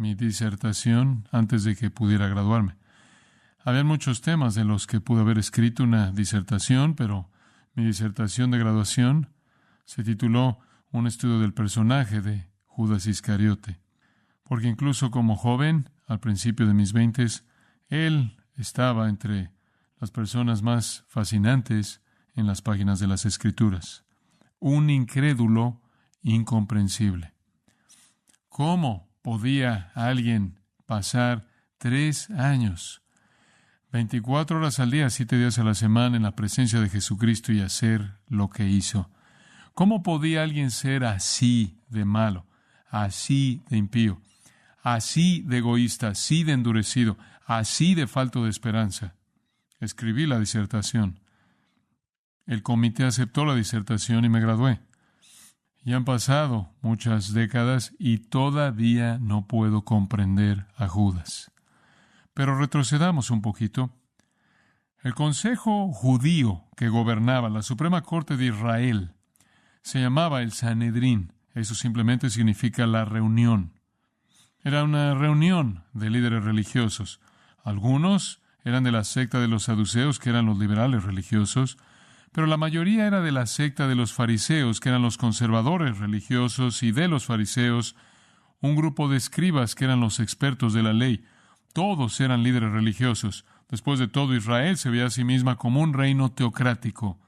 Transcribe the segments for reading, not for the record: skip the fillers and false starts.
mi disertación antes de que pudiera graduarme. Habían muchos temas de los que pude haber escrito una disertación, pero mi disertación de graduación se tituló Un estudio del personaje de Judas Iscariote, porque incluso como joven, al principio de mis 20s, él estaba entre las personas más fascinantes en las páginas de las Escrituras. Un incrédulo incomprensible. ¿Cómo podía alguien pasar 3 años, 24 horas al día, 7 días a la semana en la presencia de Jesucristo y hacer lo que hizo? ¿Cómo podía alguien ser así de malo, así de impío, así de egoísta, así de endurecido, así de falto de esperanza? Escribí la disertación. El comité aceptó la disertación y me gradué. Ya han pasado muchas décadas y todavía no puedo comprender a Judas. Pero retrocedamos un poquito. El consejo judío que gobernaba la Suprema Corte de Israel se llamaba el Sanedrín. Eso simplemente significa la reunión. Era una reunión de líderes religiosos. Algunos eran de la secta de los saduceos, que eran los liberales religiosos, pero la mayoría era de la secta de los fariseos, que eran los conservadores religiosos, y de los fariseos, un grupo de escribas, que eran los expertos de la ley. Todos eran líderes religiosos. Después de todo, Israel se veía a sí misma como un reino teocrático.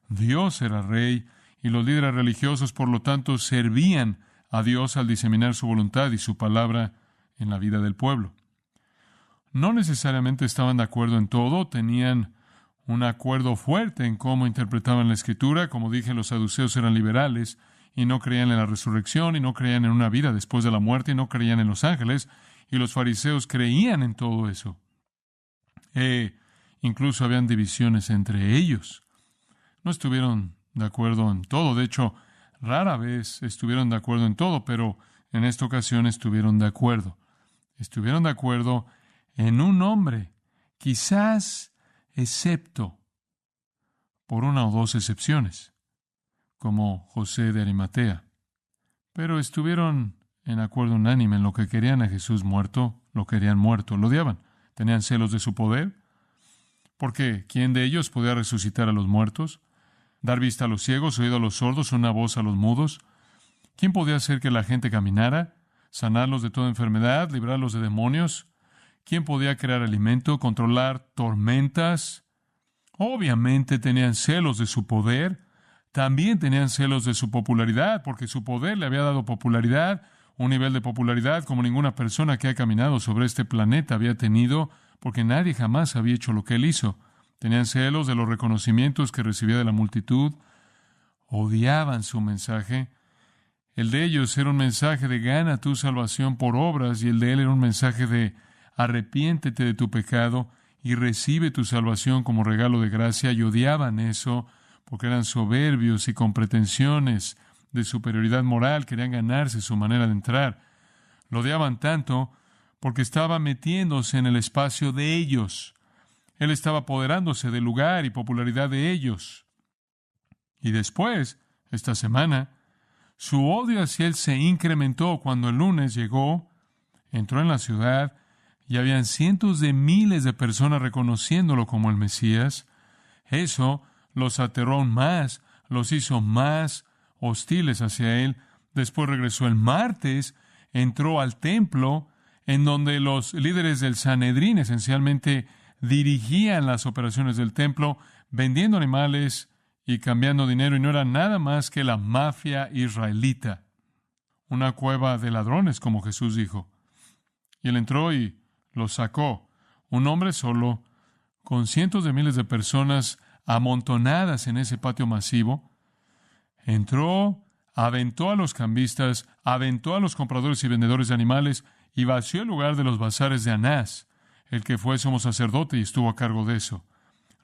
Dios era rey, y los líderes religiosos, por lo tanto, servían a Dios al diseminar su voluntad y su palabra en la vida del pueblo. No necesariamente estaban de acuerdo en todo, tenían un acuerdo fuerte en cómo interpretaban la Escritura. Como dije, los saduceos eran liberales y no creían en la resurrección y no creían en una vida después de la muerte y no creían en los ángeles, y los fariseos creían en todo eso. Incluso habían divisiones entre ellos. No estuvieron de acuerdo en todo. De hecho, rara vez estuvieron de acuerdo en todo, pero en esta ocasión estuvieron de acuerdo. Estuvieron de acuerdo en un hombre, quizás excepto por una o dos excepciones, como José de Arimatea. Pero estuvieron en acuerdo unánime en lo que querían a Jesús muerto, lo querían muerto, lo odiaban. Tenían celos de su poder, porque ¿quién de ellos podía resucitar a los muertos? ¿Dar vista a los ciegos, oído a los sordos, una voz a los mudos? ¿Quién podía hacer que la gente caminara, sanarlos de toda enfermedad, librarlos de demonios? ¿Quién podía crear alimento, controlar tormentas? Obviamente tenían celos de su poder. También tenían celos de su popularidad, porque su poder le había dado popularidad, un nivel de popularidad como ninguna persona que ha caminado sobre este planeta había tenido, porque nadie jamás había hecho lo que él hizo. Tenían celos de los reconocimientos que recibía de la multitud. Odiaban su mensaje. El de ellos era un mensaje de gana tu salvación por obras, y el de él era un mensaje de arrepiéntete de tu pecado y recibe tu salvación como regalo de gracia. Y odiaban eso porque eran soberbios y con pretensiones de superioridad moral, querían ganarse su manera de entrar. Lo odiaban tanto porque estaba metiéndose en el espacio de ellos. Él estaba apoderándose del lugar y popularidad de ellos. Y después, esta semana, su odio hacia él se incrementó cuando el lunes llegó, entró en la ciudad y habían cientos de miles de personas reconociéndolo como el Mesías. Eso los aterró aún más, los hizo más hostiles hacia él. Después regresó el martes, entró al templo, en donde los líderes del Sanedrín esencialmente dirigían las operaciones del templo, vendiendo animales y cambiando dinero, y no era nada más que la mafia israelita, una cueva de ladrones, como Jesús dijo. Y él entró y los sacó, un hombre solo, con cientos de miles de personas amontonadas en ese patio masivo. Entró, aventó a los cambistas, aventó a los compradores y vendedores de animales y vació el lugar de los bazares de Anás, el que fue sumo sacerdote y estuvo a cargo de eso.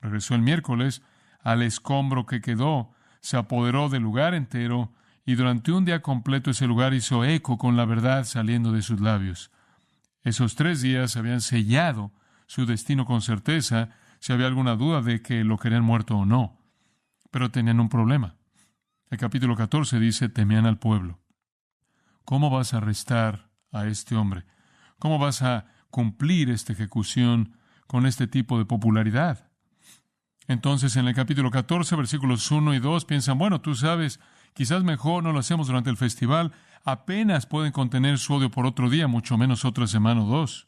Regresó el miércoles al escombro que quedó, se apoderó del lugar entero y durante un día completo ese lugar hizo eco con la verdad saliendo de sus labios. Esos 3 días habían sellado su destino con certeza, si había alguna duda de que lo querían muerto o no. Pero tenían un problema. El capítulo 14 dice, temían al pueblo. ¿Cómo vas a arrestar a este hombre? ¿Cómo vas a cumplir esta ejecución con este tipo de popularidad? Entonces, en el capítulo 14, versículos 1 y 2, piensan, bueno, tú sabes, quizás mejor no lo hacemos durante el festival. Apenas pueden contener su odio por otro día, mucho menos otra semana o dos.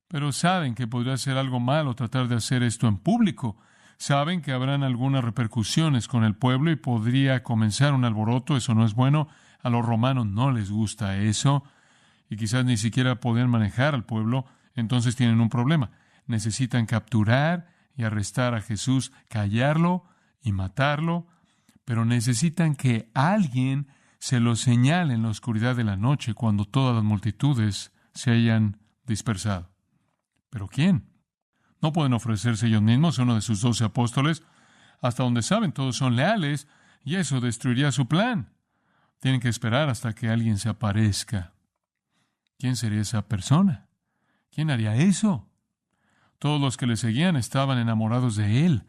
Pero saben que podría ser algo malo tratar de hacer esto en público. Saben que habrán algunas repercusiones con el pueblo y podría comenzar un alboroto. Eso no es bueno. A los romanos no les gusta eso. Y quizás ni siquiera pueden manejar al pueblo. Entonces tienen un problema. Necesitan capturar y arrestar a Jesús, callarlo y matarlo. Pero necesitan que alguien se lo señale en la oscuridad de la noche cuando todas las multitudes se hayan dispersado. ¿Pero quién? No pueden ofrecerse ellos mismos, uno de sus 12 apóstoles. Hasta donde saben, todos son leales, y eso destruiría su plan. Tienen que esperar hasta que alguien se aparezca. ¿Quién sería esa persona? ¿Quién haría eso? Todos los que le seguían estaban enamorados de él.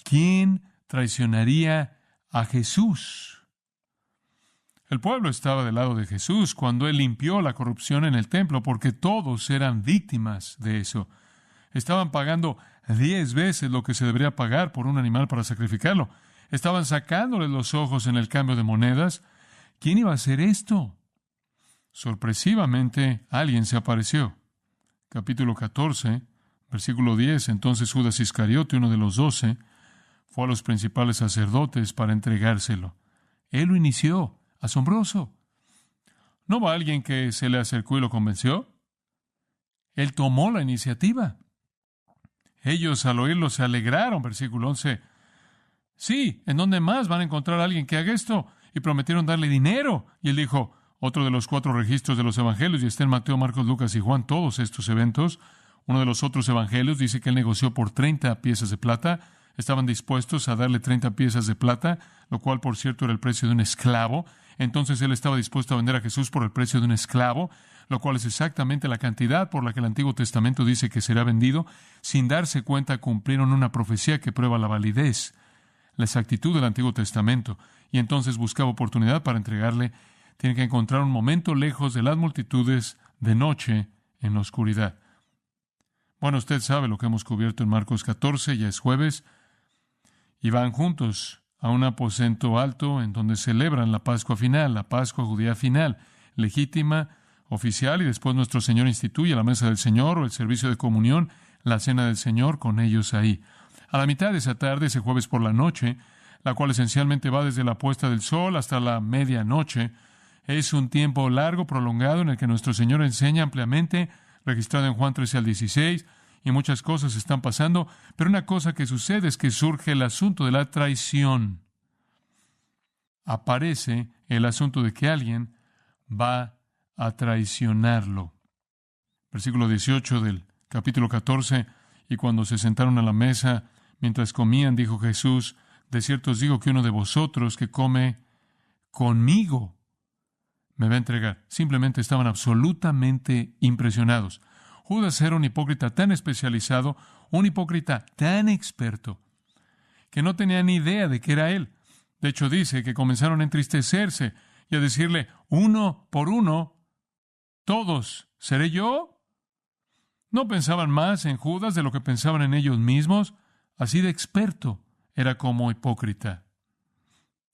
¿Quién traicionaría a Jesús? El pueblo estaba del lado de Jesús cuando él limpió la corrupción en el templo, porque todos eran víctimas de eso. Estaban pagando 10 veces lo que se debería pagar por un animal para sacrificarlo. Estaban sacándole los ojos en el cambio de monedas. ¿Quién iba a hacer esto? Sorpresivamente, alguien se apareció. Capítulo 14, versículo 10. Entonces Judas Iscariote, uno de los 12, fue a los principales sacerdotes para entregárselo. Él lo inició. Asombroso. ¿No va alguien que se le acercó y lo convenció? Él tomó la iniciativa. Ellos al oírlo se alegraron, versículo 11. Sí, ¿en dónde más van a encontrar a alguien que haga esto? Y prometieron darle dinero. Y él dijo, otro de los 4 registros de los evangelios, y está en Mateo, Marcos, Lucas y Juan, todos estos eventos. Uno de los otros evangelios dice que él negoció por 30 piezas de plata. Estaban dispuestos a darle 30 piezas de plata, lo cual, por cierto, era el precio de un esclavo. Entonces él estaba dispuesto a vender a Jesús por el precio de un esclavo, lo cual es exactamente la cantidad por la que el Antiguo Testamento dice que será vendido. Sin darse cuenta, cumplieron una profecía que prueba la validez, la exactitud del Antiguo Testamento. Y entonces buscaba oportunidad para entregarle. Tiene que encontrar un momento lejos de las multitudes, de noche, en la oscuridad. Bueno, usted sabe lo que hemos cubierto en Marcos 14, ya es jueves, y van juntos a un aposento alto en donde celebran la Pascua final, la Pascua judía final, legítima, oficial, y después nuestro Señor instituye la mesa del Señor o el servicio de comunión, la cena del Señor con ellos ahí. A la mitad de esa tarde, ese jueves por la noche, la cual esencialmente va desde la puesta del sol hasta la medianoche, es un tiempo largo, prolongado, en el que nuestro Señor enseña ampliamente, registrado en Juan 13 al 16, y muchas cosas están pasando, pero una cosa que sucede es que surge el asunto de la traición. Aparece el asunto de que alguien va a traicionarlo. Versículo 18 del capítulo 14, y cuando se sentaron a la mesa, mientras comían, dijo Jesús, de cierto os digo que uno de vosotros que come conmigo me va a entregar. Simplemente estaban absolutamente impresionados. Judas era un hipócrita tan especializado, un hipócrita tan experto, que no tenía ni idea de que era él. De hecho, dice que comenzaron a entristecerse y a decirle, uno por uno, todos, ¿seré yo? No pensaban más en Judas de lo que pensaban en ellos mismos. Así de experto era como hipócrita.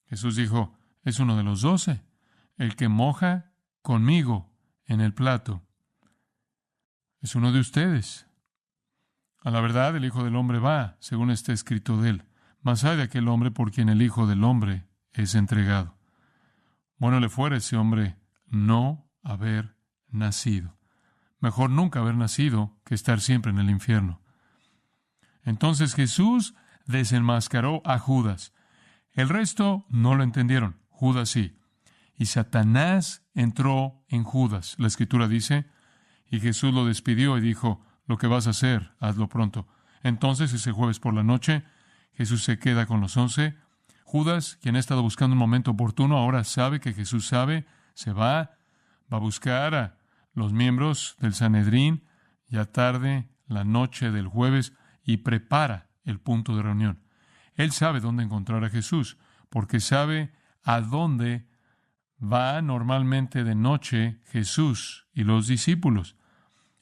Jesús dijo, es uno de los 12, el que moja conmigo en el plato. Es uno de ustedes. A la verdad, el Hijo del Hombre va, según está escrito de él, mas hay de aquel hombre por quien el Hijo del Hombre es entregado. Bueno le fuera a ese hombre no haber nacido. Mejor nunca haber nacido que estar siempre en el infierno. Entonces Jesús desenmascaró a Judas. El resto no lo entendieron. Judas sí. Y Satanás entró en Judas. La Escritura dice, y Jesús lo despidió y dijo, lo que vas a hacer, hazlo pronto. Entonces, ese jueves por la noche, Jesús se queda con los 11. Judas, quien ha estado buscando un momento oportuno, ahora sabe que Jesús sabe, se va a buscar a los miembros del Sanedrín, ya tarde, la noche del jueves, y prepara el punto de reunión. Él sabe dónde encontrar a Jesús, porque sabe a dónde va normalmente de noche Jesús y los discípulos.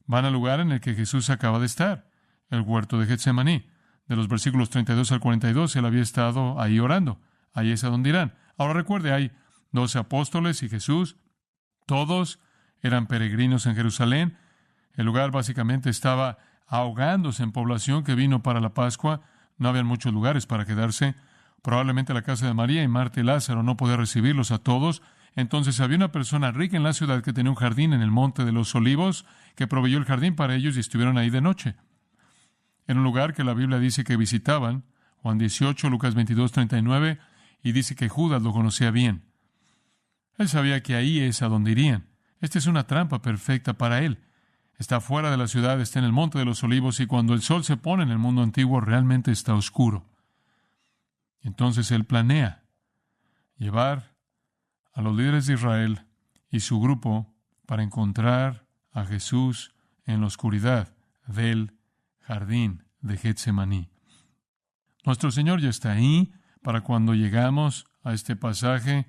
Van al lugar en el que Jesús acaba de estar, el huerto de Getsemaní. De los versículos 32 al 42, él había estado ahí orando. Ahí es a donde irán. Ahora recuerde, hay 12 apóstoles y Jesús. Todos eran peregrinos en Jerusalén. El lugar básicamente estaba ahogándose en población que vino para la Pascua. No habían muchos lugares para quedarse. Probablemente la casa de María y Marta y Lázaro no podía recibirlos a todos. Entonces había una persona rica en la ciudad que tenía un jardín en el Monte de los Olivos, que proveyó el jardín para ellos y estuvieron ahí de noche. En un lugar que la Biblia dice que visitaban, Juan 18, Lucas 22, 39, y dice que Judas lo conocía bien. Él sabía que ahí es a donde irían. Esta es una trampa perfecta para él. Está fuera de la ciudad, está en el Monte de los Olivos, y cuando el sol se pone en el mundo antiguo realmente está oscuro. Entonces él planea llevar a los líderes de Israel y su grupo para encontrar a Jesús en la oscuridad del jardín de Getsemaní. Nuestro Señor ya está ahí para cuando llegamos a este pasaje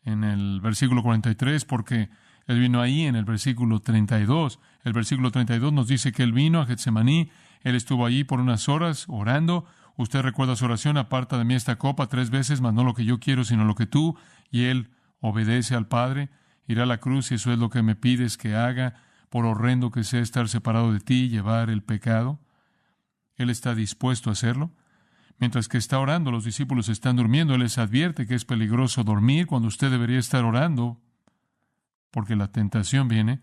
en el versículo 43, porque Él vino ahí en el versículo 32. El versículo 32 nos dice que Él vino a Getsemaní, Él estuvo allí por unas horas orando. Usted recuerda su oración: aparta de mí esta copa 3 veces, mas no lo que yo quiero, sino lo que tú. Y Él obedece al Padre, irá a la cruz, y eso es lo que me pides que haga, por horrendo que sea estar separado de ti y llevar el pecado. Él está dispuesto a hacerlo. Mientras que está orando, los discípulos están durmiendo. Él les advierte que es peligroso dormir cuando usted debería estar orando, porque la tentación viene.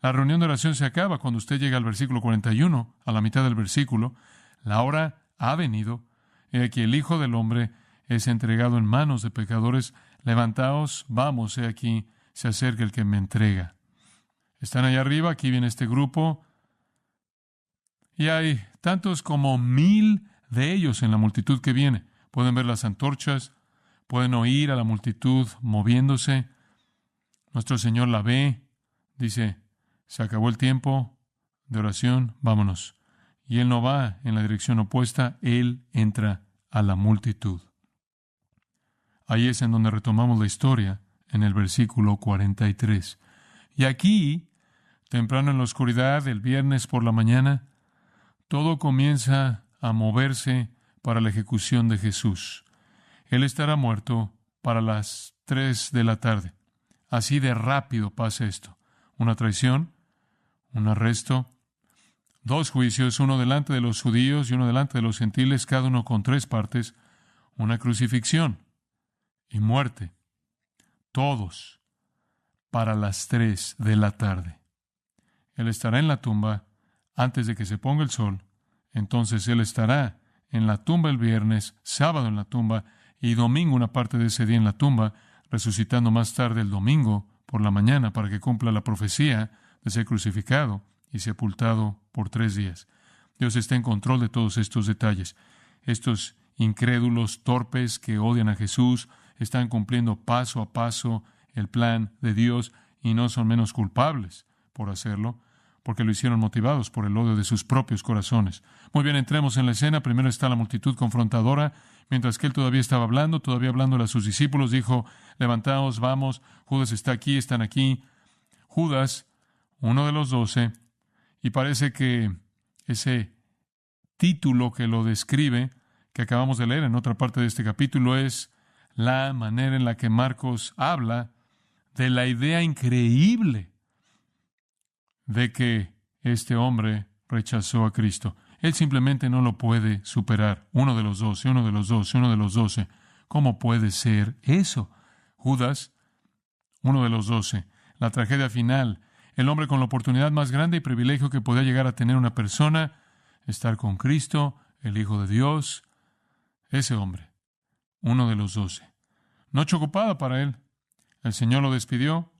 La reunión de oración se acaba cuando usted llega al versículo 41, a la mitad del versículo. La hora ha venido. He aquí el Hijo del Hombre es entregado en manos de pecadores. Levantaos, vamos, he aquí, se acerca el que me entrega. Están allá arriba, aquí viene este grupo, y hay tantos como 1,000 de ellos en la multitud que viene. Pueden ver las antorchas, pueden oír a la multitud moviéndose. Nuestro Señor la ve, dice: se acabó el tiempo de oración, vámonos. Y Él no va en la dirección opuesta, Él entra a la multitud. Ahí es en donde retomamos la historia, en el versículo 43. Y aquí, temprano en la oscuridad, el viernes por la mañana, todo comienza a moverse para la ejecución de Jesús. Él estará muerto para las 3 de la tarde. Así de rápido pasa esto. Una traición, un arresto, 2 juicios, uno delante de los judíos y uno delante de los gentiles, cada uno con 3 partes, una crucifixión y muerte. Todos para las 3 de la tarde. Él estará en la tumba antes de que se ponga el sol. Entonces Él estará en la tumba el viernes, sábado en la tumba y domingo una parte de ese día en la tumba, resucitando más tarde el domingo por la mañana para que cumpla la profecía de ser crucificado y sepultado por 3 días. Dios está en control de todos estos detalles. Estos incrédulos torpes que odian a Jesús están cumpliendo paso a paso el plan de Dios y no son menos culpables por hacerlo, porque lo hicieron motivados por el odio de sus propios corazones. Muy bien, entremos en la escena. Primero está la multitud confrontadora. Mientras que Él todavía estaba hablando, todavía hablándole a sus discípulos, dijo: levantaos, vamos, Judas está aquí, están aquí. Judas, uno de los 12, y parece que ese título que lo describe, que acabamos de leer en otra parte de este capítulo, es la manera en la que Marcos habla de la idea increíble de que este hombre rechazó a Cristo. Él simplemente no lo puede superar. Uno de los 12, uno de los 12, uno de los 12. ¿Cómo puede ser eso? Judas, uno de los 12. La tragedia final. El hombre con la oportunidad más grande y privilegio que podía llegar a tener una persona, estar con Cristo, el Hijo de Dios. Ese hombre, uno de los 12. Noche ocupada para él. El Señor lo despidió.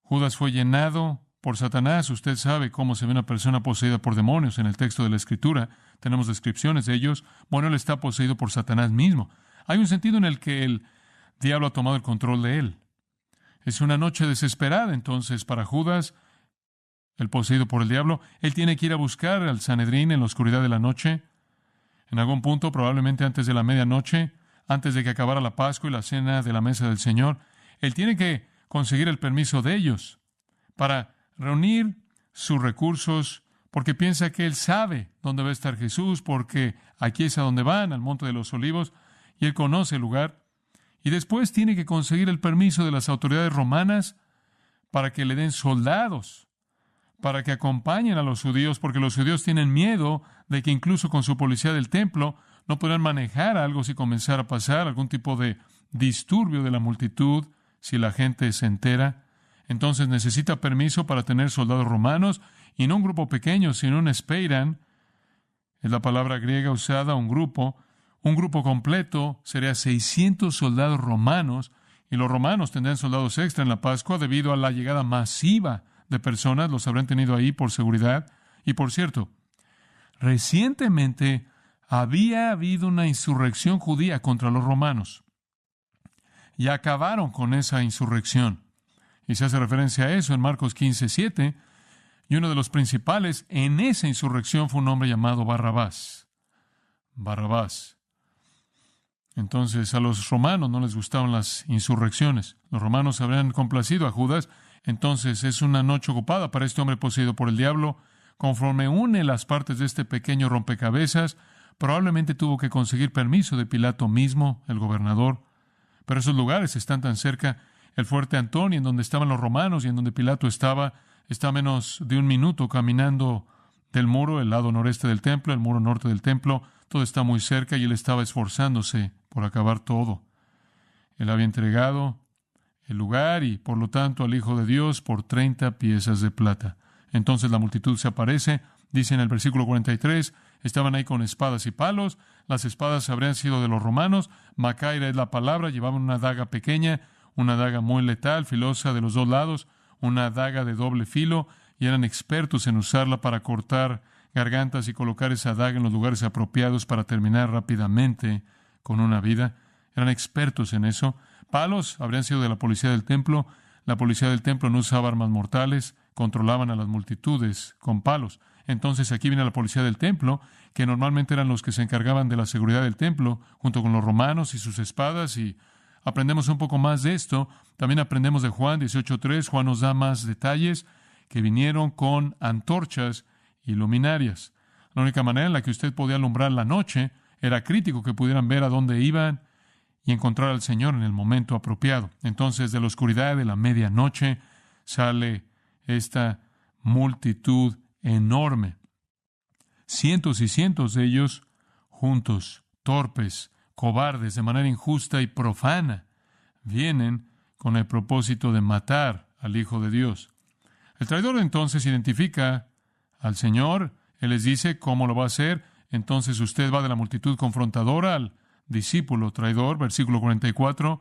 Judas fue llenado por Satanás. Usted sabe cómo se ve una persona poseída por demonios en el texto de la Escritura. Tenemos descripciones de ellos. Bueno, él está poseído por Satanás mismo. Hay un sentido en el que el diablo ha tomado el control de él. Es una noche desesperada, entonces, para Judas, el poseído por el diablo. Él tiene que ir a buscar al Sanedrín en la oscuridad de la noche. En algún punto, probablemente antes de la medianoche, antes de que acabara la Pascua y la cena de la mesa del Señor, él tiene que conseguir el permiso de ellos para reunir sus recursos, porque piensa que él sabe dónde va a estar Jesús, porque aquí es a donde van, al Monte de los Olivos, y él conoce el lugar. Y después tiene que conseguir el permiso de las autoridades romanas para que le den soldados, para que acompañen a los judíos, porque los judíos tienen miedo de que incluso con su policía del templo no podrán manejar algo si comenzara a pasar algún tipo de disturbio de la multitud, si la gente se entera. Entonces necesita permiso para tener soldados romanos, y no un grupo pequeño, sino un speiran, es la palabra griega usada, un grupo completo, sería 600 soldados romanos, y los romanos tendrán soldados extra en la Pascua debido a la llegada masiva de personas, los habrán tenido ahí por seguridad. Y por cierto, recientemente había habido una insurrección judía contra los romanos, y acabaron con esa insurrección. Y se hace referencia a eso en Marcos 15:7, y uno de los principales en esa insurrección fue un hombre llamado Barrabás. Barrabás. Entonces a los romanos no les gustaban las insurrecciones. Los romanos habrían complacido a Judas. Entonces es una noche ocupada para este hombre poseído por el diablo. Conforme une las partes de este pequeño rompecabezas, probablemente tuvo que conseguir permiso de Pilato mismo, el gobernador. Pero esos lugares están tan cerca. El fuerte Antón, en donde estaban los romanos y en donde Pilato estaba, está a menos de un minuto caminando del muro, el lado noreste del templo, el muro norte del templo. Todo está muy cerca y él estaba esforzándose por acabar todo. Él había entregado el lugar y, por lo tanto, al Hijo de Dios por 30 piezas de plata. Entonces la multitud se aparece. Dice en el versículo 43, estaban ahí con espadas y palos. Las espadas habrían sido de los romanos. Macaira es la palabra. Llevaban una daga pequeña, una daga muy letal, filosa de los dos lados, una daga de doble filo, y eran expertos en usarla para cortar gargantas y colocar esa daga en los lugares apropiados para terminar rápidamente con una vida. Eran expertos en eso. Palos habrían sido de la policía del templo. La policía del templo no usaba armas mortales, controlaban a las multitudes con palos. Entonces aquí viene la policía del templo, que normalmente eran los que se encargaban de la seguridad del templo, junto con los romanos y sus espadas, y aprendemos un poco más de esto. También aprendemos de Juan 18:3. Juan nos da más detalles, que vinieron con antorchas y luminarias. La única manera en la que usted podía alumbrar la noche era crítico que pudieran ver a dónde iban y encontrar al Señor en el momento apropiado. Entonces, de la oscuridad de la medianoche sale esta multitud enorme. Cientos y cientos de ellos juntos, torpes, cobardes, de manera injusta y profana, vienen con el propósito de matar al Hijo de Dios. El traidor entonces identifica al Señor. Él les dice cómo lo va a hacer. Entonces usted va de la multitud confrontadora al discípulo traidor, versículo 44,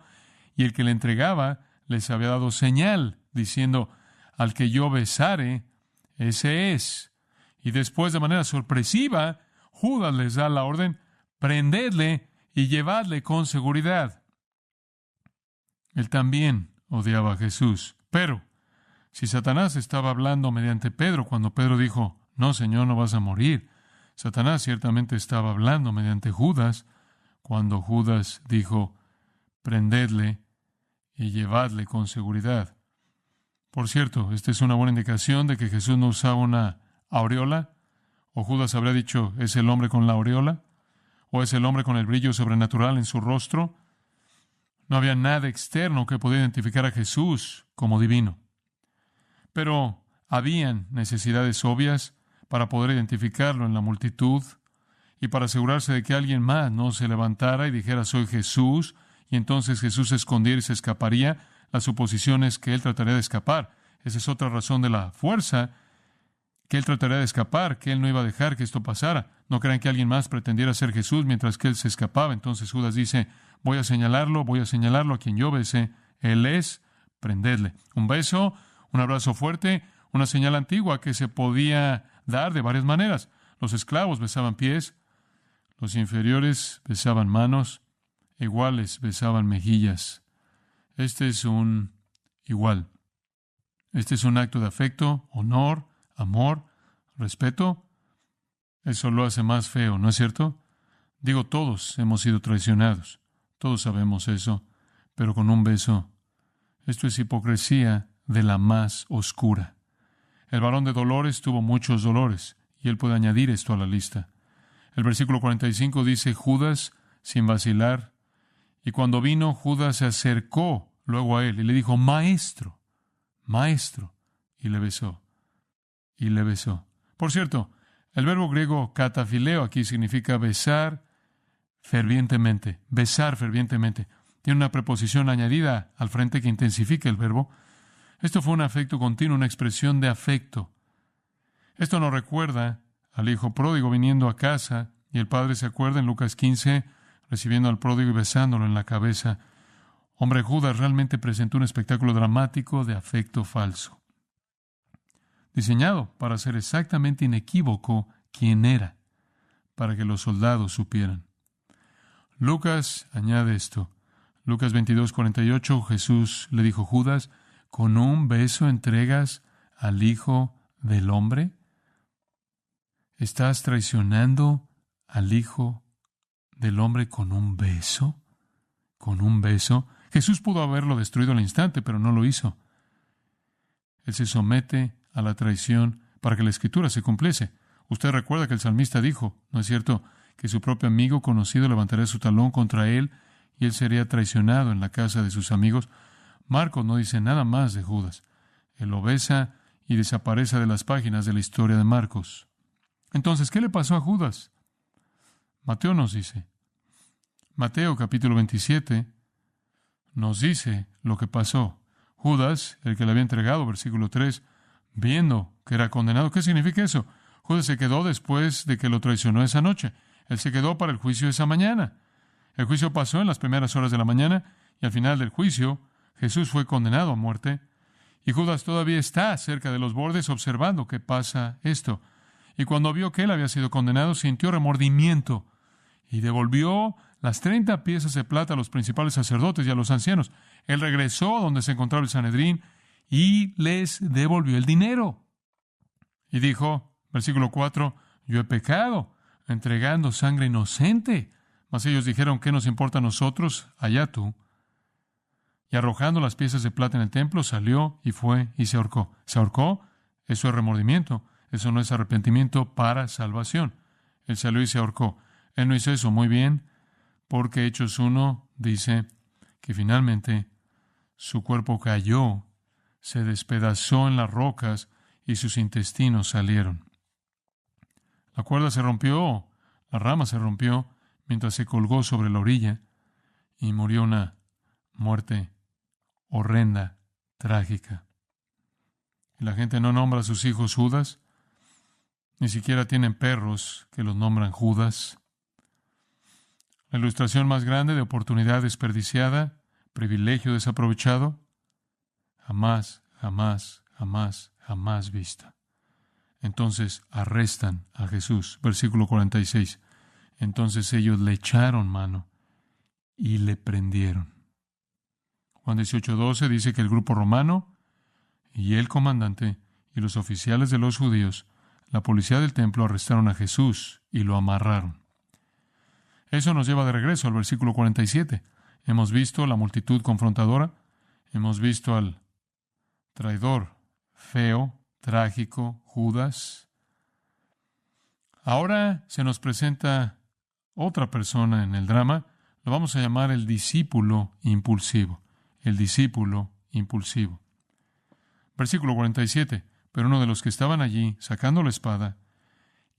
y el que le entregaba les había dado señal, diciendo, al que yo besare, ese es. Y después, de manera sorpresiva, Judas les da la orden, prendedle y llevadle con seguridad. Él también odiaba a Jesús. Pero si Satanás estaba hablando mediante Pedro, cuando Pedro dijo, no, Señor, no vas a morir, Satanás ciertamente estaba hablando mediante Judas, cuando Judas dijo, prendedle y llevadle con seguridad. Por cierto, esta es una buena indicación de que Jesús no usaba una aureola, o Judas habría dicho, ¿es el hombre con la aureola? ¿O es el hombre con el brillo sobrenatural en su rostro? No había nada externo que pudiera identificar a Jesús como divino. Pero habían necesidades obvias para poder identificarlo en la multitud y para asegurarse de que alguien más no se levantara y dijera, soy Jesús, y entonces Jesús se escondiera y se escaparía. La suposición es que él trataría de escapar. Esa es otra razón de la fuerza, que él trataría de escapar, que él no iba a dejar que esto pasara. No crean que alguien más pretendiera ser Jesús mientras que él se escapaba. Entonces Judas dice, voy a señalarlo a quien yo besé. Él es, prendedle. Un beso, un abrazo fuerte, una señal antigua que se podía dar de varias maneras. Los esclavos besaban pies, los inferiores besaban manos, iguales besaban mejillas. Este es un igual. Este es un acto de afecto, honor, amor, respeto. Eso lo hace más feo, ¿no es cierto? Digo, todos hemos sido traicionados. Todos sabemos eso. Pero con un beso, esto es hipocresía de la más oscura. El varón de dolores tuvo muchos dolores, y él puede añadir esto a la lista. El versículo 45 dice, Judas, sin vacilar, y cuando vino, Judas se acercó luego a él y le dijo, Maestro, Maestro, y le besó, y le besó. Por cierto, el verbo griego katafileo aquí significa besar fervientemente, besar fervientemente. Tiene una preposición añadida al frente que intensifica el verbo. Esto fue un afecto continuo, una expresión de afecto. Esto nos recuerda al hijo pródigo viniendo a casa, y el padre se acuerda en Lucas 15, recibiendo al pródigo y besándolo en la cabeza. Hombre, Judas realmente presentó un espectáculo dramático de afecto falso, diseñado para ser exactamente inequívoco quién era, para que los soldados supieran. Lucas añade esto. Lucas 22:48, Jesús le dijo, Judas, ¿con un beso entregas al Hijo del Hombre? ¿Estás traicionando al Hijo del Hombre con un beso? ¿Con un beso? Jesús pudo haberlo destruido al instante, pero no lo hizo. Él se somete a la traición para que la Escritura se cumpliese. Usted recuerda que el salmista dijo, ¿no es cierto?, que su propio amigo conocido levantaría su talón contra él y él sería traicionado en la casa de sus amigos. Marcos no dice nada más de Judas. Él lo besa y desaparece de las páginas de la historia de Marcos. Entonces, ¿qué le pasó a Judas? Mateo nos dice. Mateo capítulo 27 nos dice lo que pasó. Judas, el que le había entregado, versículo 3, viendo que era condenado. ¿Qué significa eso? Judas se quedó después de que lo traicionó esa noche. Él se quedó para el juicio esa mañana. El juicio pasó en las primeras horas de la mañana y al final del juicio Jesús fue condenado a muerte. Y Judas todavía está cerca de los bordes observando qué pasa esto. Y cuando vio que él había sido condenado, sintió remordimiento y devolvió las 30 piezas de plata a los principales sacerdotes y a los ancianos. Él regresó a donde se encontraba el Sanedrín y les devolvió el dinero. Y dijo, versículo 4, yo he pecado, entregando sangre inocente. Mas ellos dijeron, ¿qué nos importa a nosotros? Allá tú. Y arrojando las piezas de plata en el templo, salió y fue y se ahorcó. ¿Se ahorcó? Eso es remordimiento. Eso no es arrepentimiento para salvación. Él salió y se ahorcó. Él no hizo eso. Muy bien, porque Hechos 1 dice que finalmente su cuerpo cayó, se despedazó en las rocas y sus intestinos salieron. La cuerda se rompió, la rama se rompió mientras se colgó sobre la orilla y murió una muerte horrenda, trágica. Y la gente no nombra a sus hijos Judas, ni siquiera tienen perros que los nombran Judas. La ilustración más grande de oportunidad desperdiciada, privilegio desaprovechado, jamás, jamás, jamás, jamás vista. Entonces arrestan a Jesús. Versículo 46. Entonces ellos le echaron mano y le prendieron. Juan 18:12 dice que el grupo romano y el comandante y los oficiales de los judíos, la policía del templo, arrestaron a Jesús y lo amarraron. Eso nos lleva de regreso al versículo 47. Hemos visto la multitud confrontadora, hemos visto al traidor feo, trágico, Judas. Ahora se nos presenta otra persona en el drama. Lo vamos a llamar el discípulo impulsivo. El discípulo impulsivo. Versículo 47. Pero uno de los que estaban allí, sacando la espada,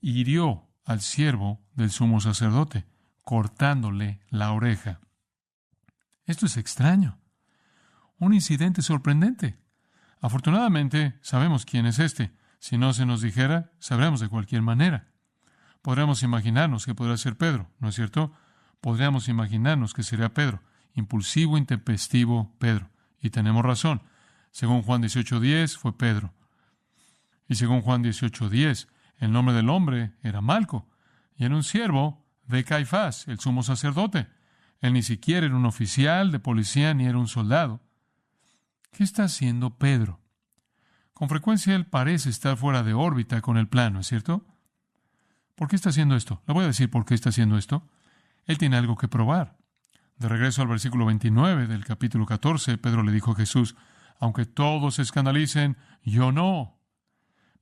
hirió al siervo del sumo sacerdote, cortándole la oreja. Esto es extraño. Un incidente sorprendente. Afortunadamente, sabemos quién es este. Si no se nos dijera, sabremos de cualquier manera. Podríamos imaginarnos que podría ser Pedro, ¿no es cierto? Podríamos imaginarnos que sería Pedro. Impulsivo, intempestivo Pedro. Y tenemos razón. Según Juan 18:10, fue Pedro. Y según Juan 18:10, el nombre del hombre era Malco. Y era un siervo de Caifás, el sumo sacerdote. Él ni siquiera era un oficial de policía ni era un soldado. ¿Qué está haciendo Pedro? Con frecuencia él parece estar fuera de órbita con el plano, ¿es cierto? ¿Por qué está haciendo esto? Le voy a decir por qué está haciendo esto. Él tiene algo que probar. De regreso al versículo 29 del capítulo 14, Pedro le dijo a Jesús, aunque todos se escandalicen, yo no.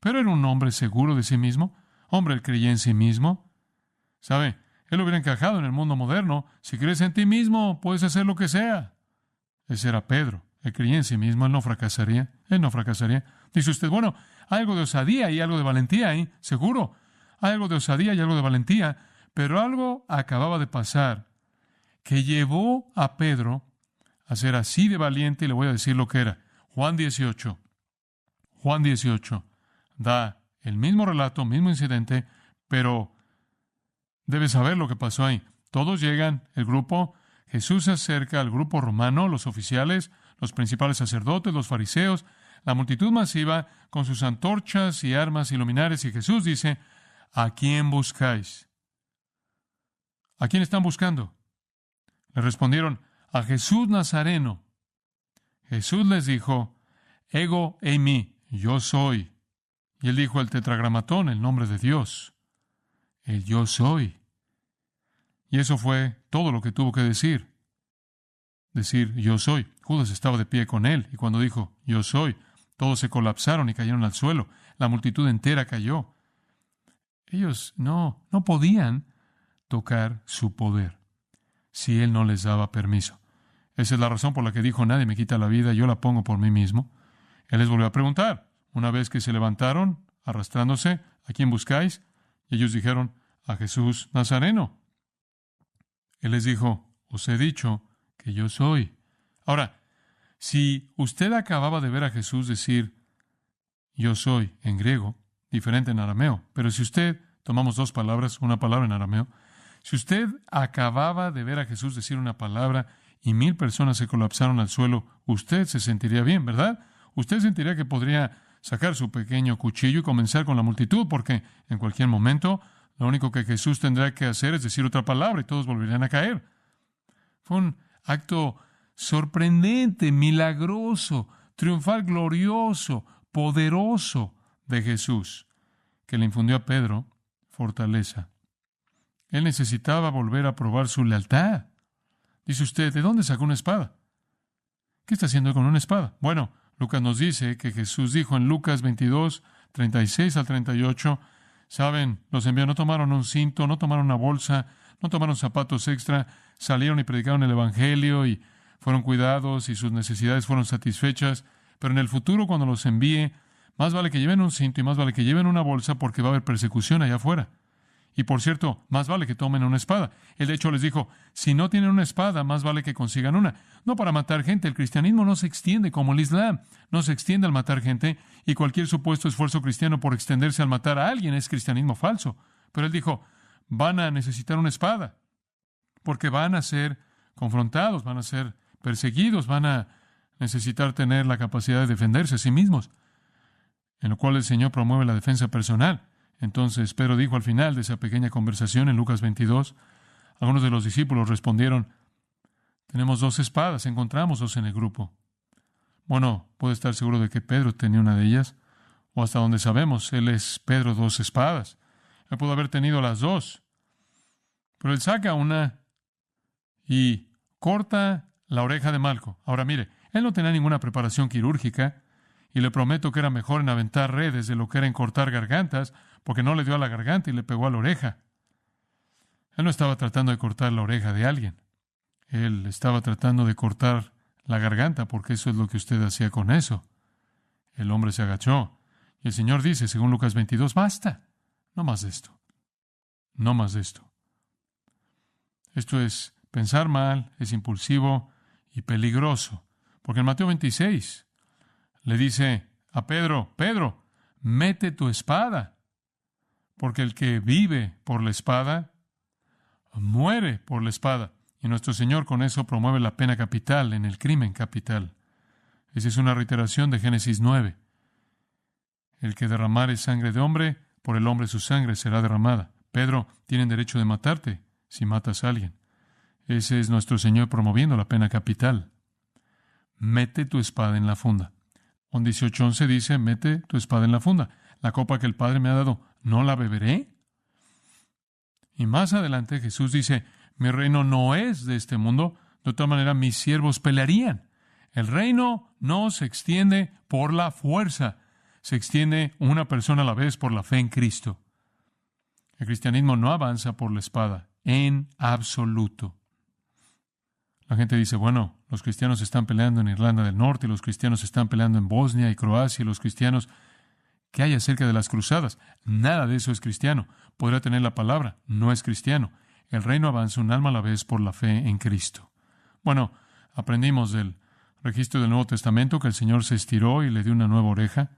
pero era un hombre seguro de sí mismo. Hombre, él creía en sí mismo. ¿Sabe? Él hubiera encajado en el mundo moderno. Si crees en ti mismo, puedes hacer lo que sea. Ese era Pedro. Él creía en sí mismo. Él no fracasaría. Él no fracasaría. Dice usted, bueno, hay algo de osadía y algo de valentía ahí. Seguro. Hay algo de osadía y algo de valentía. Pero algo acababa de pasar que llevó a Pedro a ser así de valiente, y le voy a decir lo que era. Juan 18. Juan 18 da el mismo relato, mismo incidente, pero debes saber lo que pasó ahí. Todos llegan, el grupo, Jesús se acerca al grupo romano, los oficiales, los principales sacerdotes, los fariseos, la multitud masiva con sus antorchas y armas y luminares, y Jesús dice, ¿a quién buscáis? ¿A quién están buscando? Le respondieron, a Jesús Nazareno. Jesús les dijo, ego eimi, yo soy. Y él dijo el tetragramatón, el nombre de Dios. El yo soy. Y eso fue todo lo que tuvo que decir. Decir, yo soy. Judas estaba de pie con él, y cuando dijo, yo soy, todos se colapsaron y cayeron al suelo. La multitud entera cayó. Ellos no podían tocar su poder si él no les daba permiso. Esa es la razón por la que dijo, nadie me quita la vida, yo la pongo por mí mismo. Él les volvió a preguntar, una vez que se levantaron, arrastrándose, ¿a quién buscáis? Y ellos dijeron, a Jesús Nazareno. Él les dijo, os he dicho que yo soy. Ahora, si usted acababa de ver a Jesús decir, yo soy, en griego, diferente en arameo, pero si usted, tomamos dos palabras, una palabra en arameo, si usted acababa de ver a Jesús decir una palabra y 1,000 personas se colapsaron al suelo, usted se sentiría bien, ¿verdad? Usted sentiría que podría sacar su pequeño cuchillo y comenzar con la multitud, porque en cualquier momento lo único que Jesús tendrá que hacer es decir otra palabra y todos volverían a caer. Fue un acto sorprendente, milagroso, triunfal, glorioso, poderoso de Jesús, que le infundió a Pedro fortaleza. Él necesitaba volver a probar su lealtad. Dice usted, ¿de dónde sacó una espada? ¿Qué está haciendo con una espada? Bueno, Lucas nos dice que Jesús dijo en Lucas 22, 36 al 38, saben, los envió, no tomaron un cinto, no tomaron una bolsa, no tomaron zapatos extra, salieron y predicaron el Evangelio y fueron cuidados y sus necesidades fueron satisfechas, pero en el futuro cuando los envíe, más vale que lleven un cinto y más vale que lleven una bolsa porque va a haber persecución allá afuera. Y por cierto, más vale que tomen una espada. Él de hecho les dijo, si no tienen una espada, más vale que consigan una. No para matar gente, el cristianismo no se extiende como el Islam, no se extiende al matar gente, y cualquier supuesto esfuerzo cristiano por extenderse al matar a alguien es cristianismo falso. Pero él dijo, van a necesitar una espada, porque van a ser confrontados, van a ser perseguidos, van a necesitar tener la capacidad de defenderse a sí mismos, en lo cual el Señor promueve la defensa personal. Entonces Pedro dijo al final de esa pequeña conversación en Lucas 22, algunos de los discípulos respondieron, tenemos 2 espadas, encontramos 2 en el grupo. Bueno, puede estar seguro de que Pedro tenía una de ellas, o hasta donde sabemos, él es Pedro 2 espadas. Él pudo haber tenido las 2, pero él saca una y corta la oreja de Malco. Ahora mire, él no tenía ninguna preparación quirúrgica, y le prometo que era mejor en aventar redes de lo que era en cortar gargantas, porque no le dio a la garganta y le pegó a la oreja. Él no estaba tratando de cortar la oreja de alguien. Él estaba tratando de cortar la garganta, porque eso es lo que usted hacía con eso. El hombre se agachó, y el Señor dice, según Lucas 22, basta, no más de esto. No más de esto. Esto es pensar mal, es impulsivo y peligroso, porque en Mateo 26 le dice a Pedro, Pedro, mete tu espada, porque el que vive por la espada, muere por la espada. Y nuestro Señor con eso promueve la pena capital en el crimen capital. Esa es una reiteración de Génesis 9. El que derramare sangre de hombre, por el hombre su sangre será derramada. Pedro, tienen derecho de matarte si matas a alguien. Ese es nuestro Señor promoviendo la pena capital. Mete tu espada en la funda. Juan 18:11 dice, mete tu espada en la funda. La copa que el Padre me ha dado, ¿no la beberé? Y más adelante Jesús dice, mi reino no es de este mundo, de otra manera mis siervos pelearían. El reino no se extiende por la fuerza, se extiende una persona a la vez por la fe en Cristo. El cristianismo no avanza por la espada, en absoluto. La gente dice, bueno, los cristianos están peleando en Irlanda del Norte, y los cristianos están peleando en Bosnia y Croacia, y los cristianos... ¿Qué hay acerca de las cruzadas? Nada de eso es cristiano. Podrá tener la palabra, no es cristiano. El reino avanza un alma a la vez por la fe en Cristo. Bueno, aprendimos del registro del Nuevo Testamento que el Señor se estiró y le dio una nueva oreja.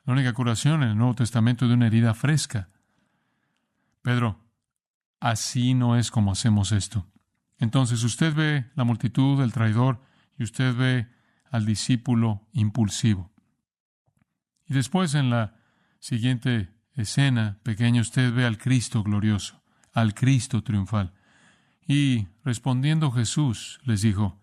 La única curación en el Nuevo Testamento de una herida fresca. Pedro, así no es como hacemos esto. Entonces usted ve la multitud, el traidor, y usted ve al discípulo impulsivo. Y después en la siguiente escena pequeña usted ve al Cristo glorioso, al Cristo triunfal. Y respondiendo Jesús les dijo,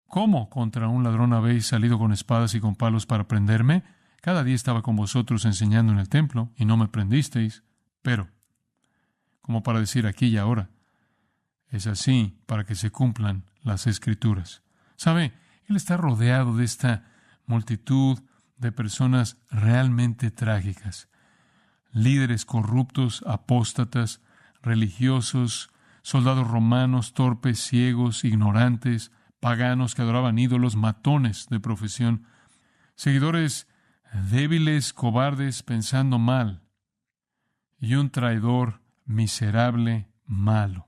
¿cómo contra un ladrón habéis salido con espadas y con palos para prenderme? Cada día estaba con vosotros enseñando en el templo y no me prendisteis. Pero, como para decir aquí y ahora, es así para que se cumplan las Escrituras. ¿Sabe? Él está rodeado de esta multitud de personas realmente trágicas. Líderes corruptos, apóstatas, religiosos, soldados romanos, torpes, ciegos, ignorantes, paganos que adoraban ídolos, matones de profesión, seguidores débiles, cobardes, pensando mal, y un traidor miserable, malo.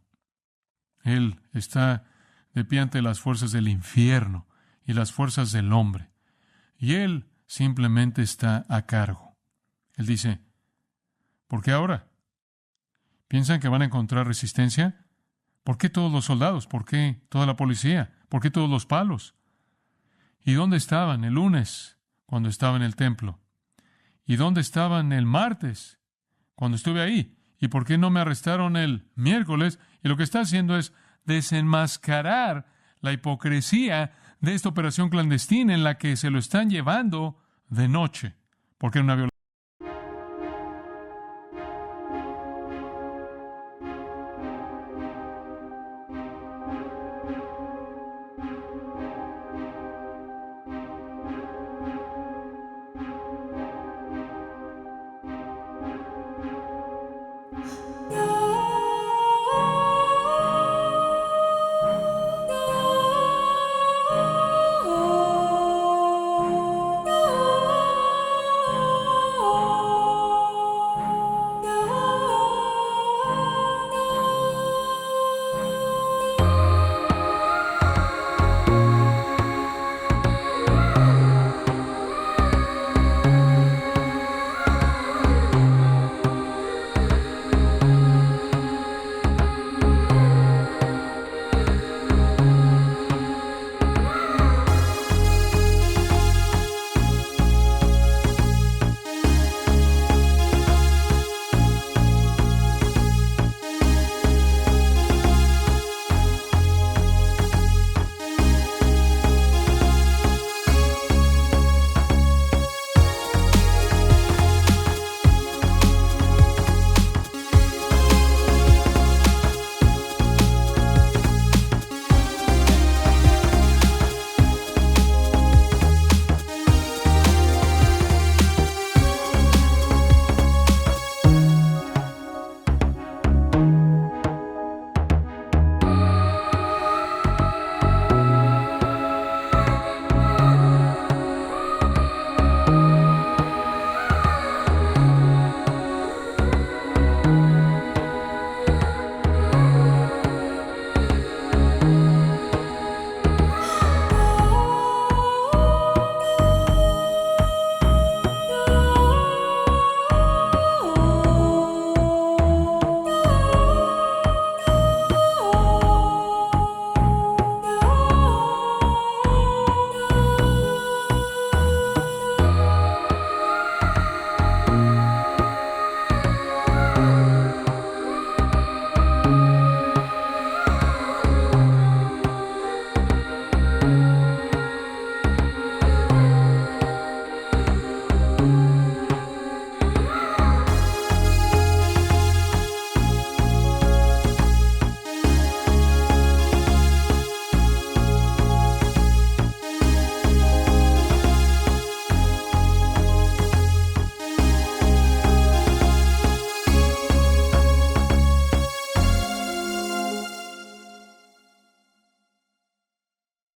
Él está de pie ante las fuerzas del infierno y las fuerzas del hombre, y él simplemente está a cargo. Él dice, ¿por qué ahora? ¿Piensan que van a encontrar resistencia? ¿Por qué todos los soldados? ¿Por qué toda la policía? ¿Por qué todos los palos? ¿Y dónde estaban el lunes cuando estaba en el templo? ¿Y dónde estaban el martes cuando estuve ahí? ¿Y por qué no me arrestaron el miércoles? Y lo que está haciendo es desenmascarar la hipocresía de esta operación clandestina en la que se lo están llevando de noche, porque era una violación